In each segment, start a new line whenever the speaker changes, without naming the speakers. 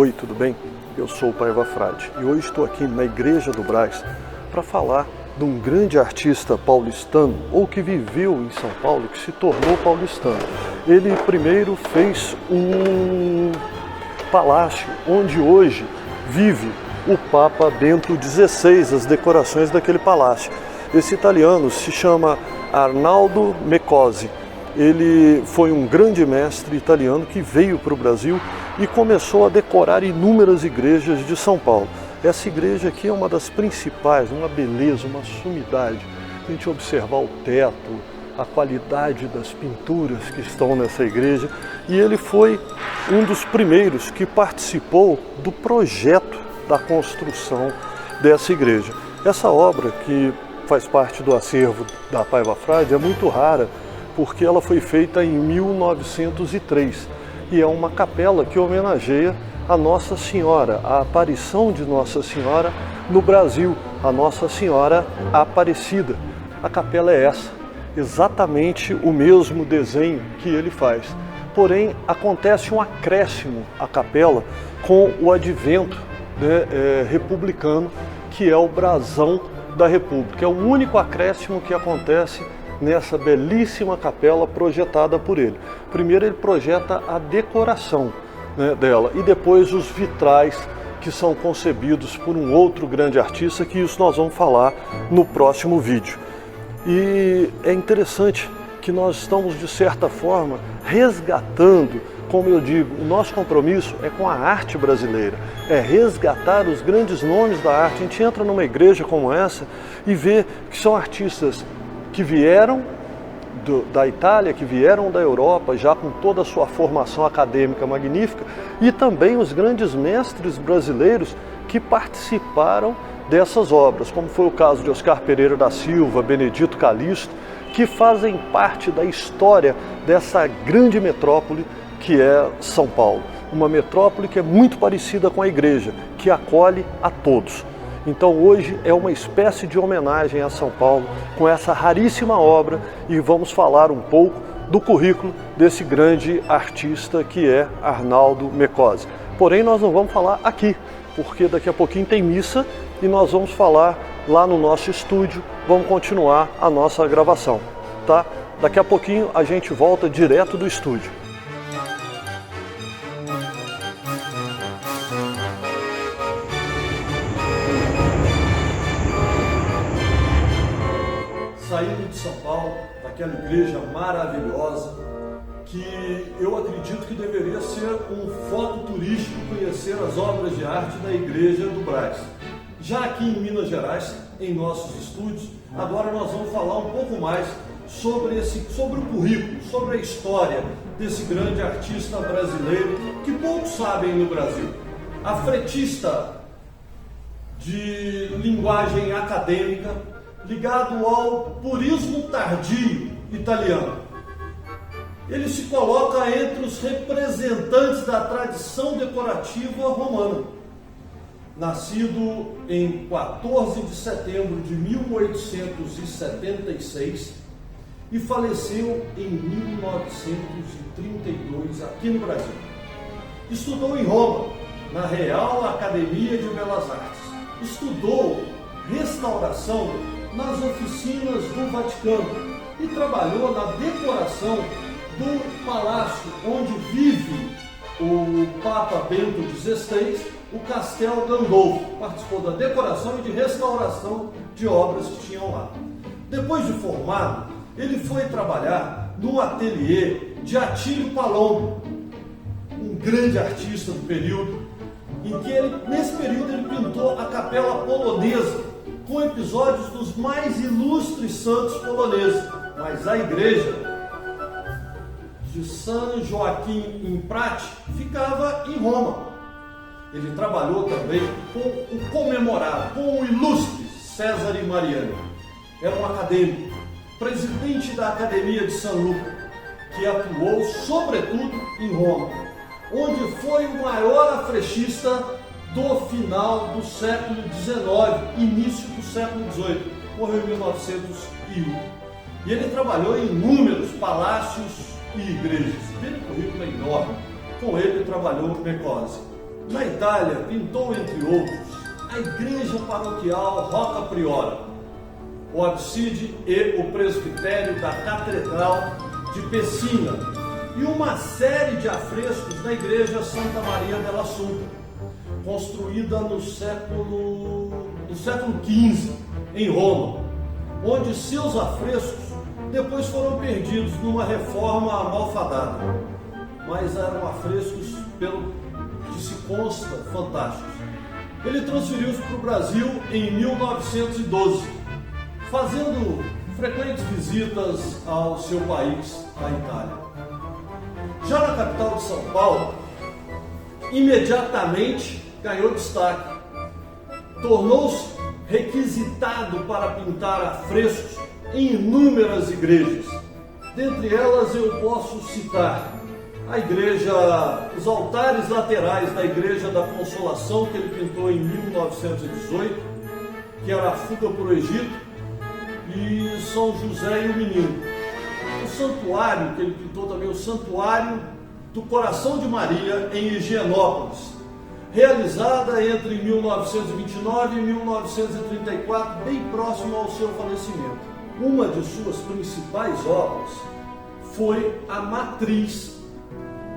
Oi, tudo bem? Eu sou o Paiva Frade e hoje estou aqui na Igreja do Brás para falar de um grande artista paulistano, ou que viveu em São Paulo, que se tornou paulistano. Ele primeiro fez um palácio onde hoje vive o Papa Bento XVI, as decorações daquele palácio. Esse italiano se chama Arnaldo Mecozzi. Ele foi um grande mestre italiano que veio para o Brasil e começou a decorar inúmeras igrejas de São Paulo. Essa igreja aqui é uma das principais, uma beleza, uma sumidade. A gente observar o teto, a qualidade das pinturas que estão nessa igreja. E ele foi um dos primeiros que participou do projeto da construção dessa igreja. Essa obra, que faz parte do acervo da Paiva Frade, é muito rara, porque ela foi feita em 1903 e é uma capela que homenageia a Nossa Senhora, a aparição de Nossa Senhora no Brasil, a Nossa Senhora Aparecida. A capela é essa, exatamente o mesmo desenho que ele faz. Porém, acontece um acréscimo à capela com o advento republicano, que é o brasão da República. É o único acréscimo que acontece nessa belíssima capela projetada por ele. Primeiro ele projeta a decoração dela e depois os vitrais, que são concebidos por um outro grande artista, que isso nós vamos falar no próximo vídeo. E é interessante que nós estamos, de certa forma, resgatando, como eu digo, o nosso compromisso é com a arte brasileira, é resgatar os grandes nomes da arte. A gente entra numa igreja como essa e vê que são artistas que vieram da Itália, que vieram da Europa, já com toda a sua formação acadêmica magnífica, e também os grandes mestres brasileiros que participaram dessas obras, como foi o caso de Oscar Pereira da Silva, Benedito Calixto, que fazem parte da história dessa grande metrópole que é São Paulo. Uma metrópole que é muito parecida com a igreja, que acolhe a todos. Então hoje é uma espécie de homenagem a São Paulo com essa raríssima obra, e vamos falar um pouco do currículo desse grande artista que é Arnaldo Mecozzi. Porém, nós não vamos falar aqui, porque daqui a pouquinho tem missa e nós vamos falar lá no nosso estúdio, vamos continuar a nossa gravação, tá? Daqui a pouquinho a gente volta direto do estúdio. Saindo de São Paulo, daquela igreja maravilhosa, que eu acredito que deveria ser um foco turístico conhecer as obras de arte da Igreja do Brás. Já aqui em Minas Gerais, em nossos estúdios, agora nós vamos falar um pouco mais sobre o currículo, sobre a história desse grande artista brasileiro que poucos sabem no Brasil. Afretista de linguagem acadêmica, ligado ao purismo tardio italiano. Ele se coloca entre os representantes da tradição decorativa romana. Nascido em 14 de setembro de 1876 e faleceu em 1932 aqui no Brasil. Estudou em Roma, na Real Academia de Belas Artes. Estudou restauração nas oficinas do Vaticano e trabalhou na decoração do palácio onde vive o Papa Bento XVI, o Castel Gandolfo. Participou da decoração e de restauração de obras que tinham lá. Depois de formado, ele foi trabalhar no ateliê de Attilio Palombo, um grande artista do período, em que nesse período ele pintou a Capela Polonesa, com episódios dos mais ilustres santos poloneses. Mas a igreja de São Joaquim em Prati ficava em Roma. Ele trabalhou também com o comemorado, com o ilustre Cesare Mariani. Era um acadêmico, presidente da Academia de San Luca, que atuou sobretudo em Roma, onde foi o maior afrechista do final do século XIX, início do século XVIII, morreu em 1901. E ele trabalhou em inúmeros palácios e igrejas. Pelo currículo é enorme. Com ele trabalhou Mecozzi. Na Itália, pintou, entre outros, a igreja paroquial Rocca Priora, o abside e o presbitério da Catedral de Pessina e uma série de afrescos na igreja Santa Maria della Assunta, construída no século XV, em Roma, onde seus afrescos depois foram perdidos numa reforma malfadada, mas eram afrescos, pelo que se consta, fantásticos. Ele transferiu-se para o Brasil em 1912, fazendo frequentes visitas ao seu país, a Itália. Já na capital de São Paulo, imediatamente ganhou destaque. Tornou-se requisitado para pintar afrescos em inúmeras igrejas. Dentre elas eu posso citar a igreja, os altares laterais da Igreja da Consolação, que ele pintou em 1918, que era a fuga para o Egito, e São José e o Menino. O santuário, que ele pintou também, o Santuário do Coração de Maria, em Higienópolis, realizada entre 1929 e 1934, bem próximo ao seu falecimento. Uma de suas principais obras foi a matriz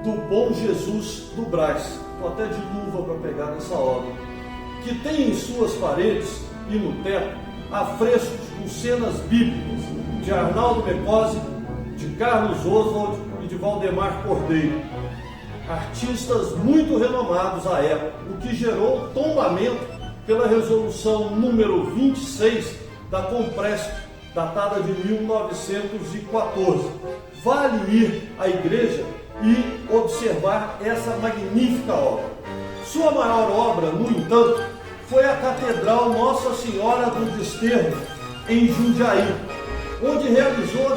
do Bom Jesus do Brás. Estou até de luva para pegar nessa obra, que tem em suas paredes e no teto afrescos com cenas bíblicas de Arnaldo Mecose, de Carlos Oswald e de Valdemar Cordeiro, artistas muito renomados à época, o que gerou tombamento pela resolução número 26 da Compresp, datada de 1914. Vale ir à igreja e observar essa magnífica obra. Sua maior obra, no entanto, foi a Catedral Nossa Senhora do Desterro, em Jundiaí, onde realizou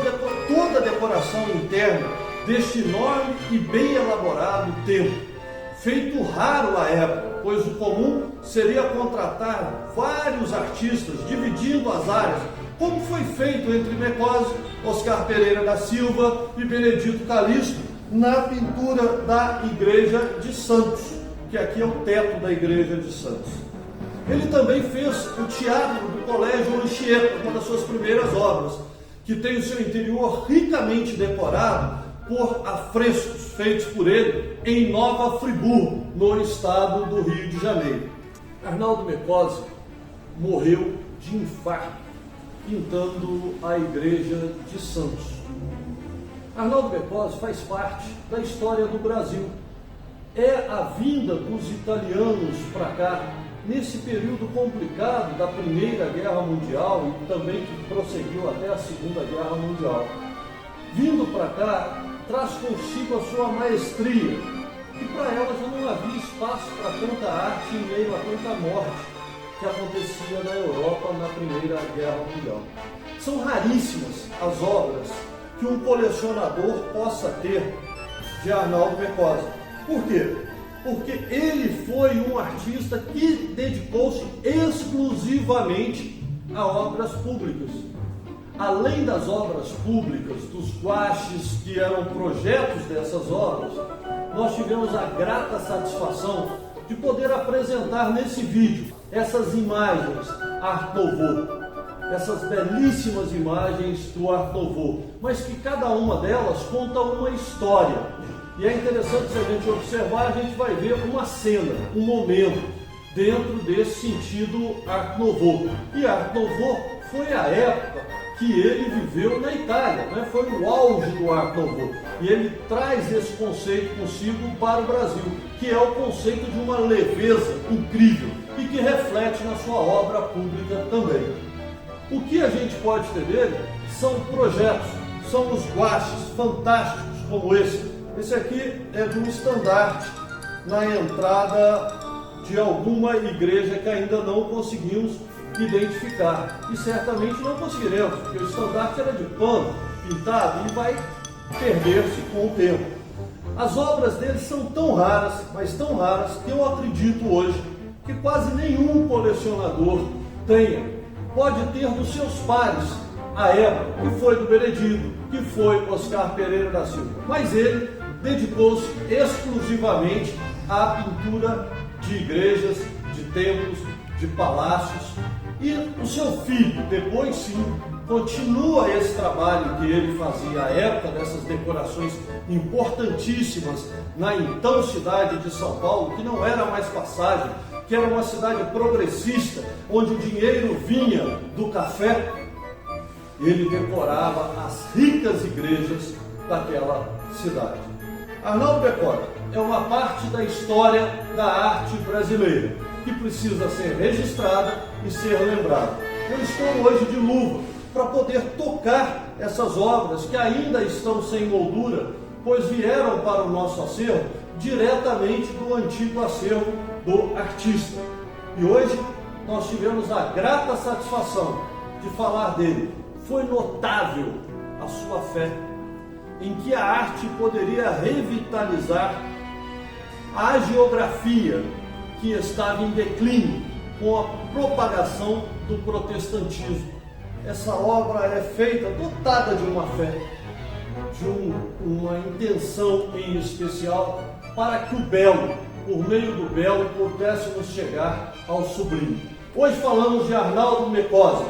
toda a decoração interna deste enorme e bem elaborado templo, feito raro à época, pois o comum seria contratar vários artistas, dividindo as áreas, como foi feito entre Mecose, Oscar Pereira da Silva e Benedito Calixto na pintura da Igreja de Santos, que aqui é o teto da Igreja de Santos. Ele também fez o Teatro do Colégio Anchieta, uma das suas primeiras obras, que tem o seu interior ricamente decorado por afrescos feitos por ele em Nova Friburgo, no estado do Rio de Janeiro. Arnaldo Mecose morreu de infarto pintando a Igreja de Santos. Arnaldo Mecose faz parte da história do Brasil. É a vinda dos italianos para cá, nesse período complicado da Primeira Guerra Mundial e também que prosseguiu até a Segunda Guerra Mundial. Vindo para cá, traz consigo a sua maestria, e para ela já não havia espaço para tanta arte em meio a tanta morte que acontecia na Europa na Primeira Guerra Mundial. São raríssimas as obras que um colecionador possa ter de Arnaldo Mecose. Por quê? Porque ele foi um artista que dedicou-se exclusivamente a obras públicas. Além das obras públicas, dos guaches que eram projetos dessas obras, nós tivemos a grata satisfação de poder apresentar nesse vídeo essas imagens Art Nouveau, essas belíssimas imagens do Art Nouveau, mas que cada uma delas conta uma história. E é interessante, se a gente observar, a gente vai ver uma cena, um momento dentro desse sentido Art Nouveau. E Art Nouveau foi a época que ele viveu na Itália, né? Foi o auge do Art Nouveau. E ele traz esse conceito consigo para o Brasil, que é o conceito de uma leveza incrível e que reflete na sua obra pública também. O que a gente pode ter dele são projetos, são os guaches fantásticos como esse. Esse aqui é de um estandarte na entrada de alguma igreja que ainda não conseguimos identificar. E certamente não conseguiremos, porque o estandarte era de pano, pintado, e vai perder-se com o tempo. As obras dele são tão raras, mas tão raras, que eu acredito hoje que quase nenhum colecionador tenha. Pode ter dos seus pares a época, que foi do Benedito, que foi Oscar Pereira da Silva. Mas ele dedicou-se exclusivamente à pintura de igrejas, de templos, de palácios. E o seu filho, depois sim, continua esse trabalho que ele fazia à época dessas decorações importantíssimas na então cidade de São Paulo, que não era mais passagem, que era uma cidade progressista, onde o dinheiro vinha do café. Ele decorava as ricas igrejas daquela cidade. Arnaldo Becota é uma parte da história da arte brasileira que precisa ser registrada e ser lembrada. Eu estou hoje de luva para poder tocar essas obras que ainda estão sem moldura, pois vieram para o nosso acervo diretamente do antigo acervo do artista. E hoje nós tivemos a grata satisfação de falar dele. Foi notável a sua fé em que a arte poderia revitalizar a hagiografia que estava em declínio com a propagação do protestantismo. Essa obra é feita dotada de uma fé, de uma intenção em especial para que o belo, por meio do belo, pudéssemos chegar ao sublime. Hoje falamos de Arnaldo Mecosa,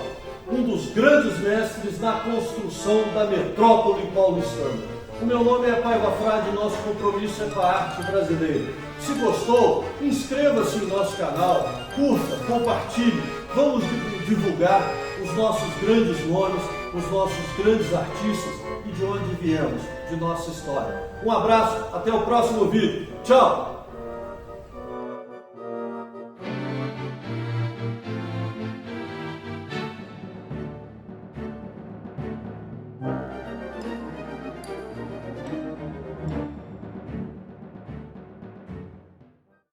um dos grandes mestres na construção da metrópole paulistana. O meu nome é Paiva Frade e nosso compromisso é com a arte brasileira. Se gostou, inscreva-se no nosso canal, curta, compartilhe, vamos divulgar os nossos grandes nomes, os nossos grandes artistas e de onde viemos, de nossa história. Um abraço, até o próximo vídeo. Tchau!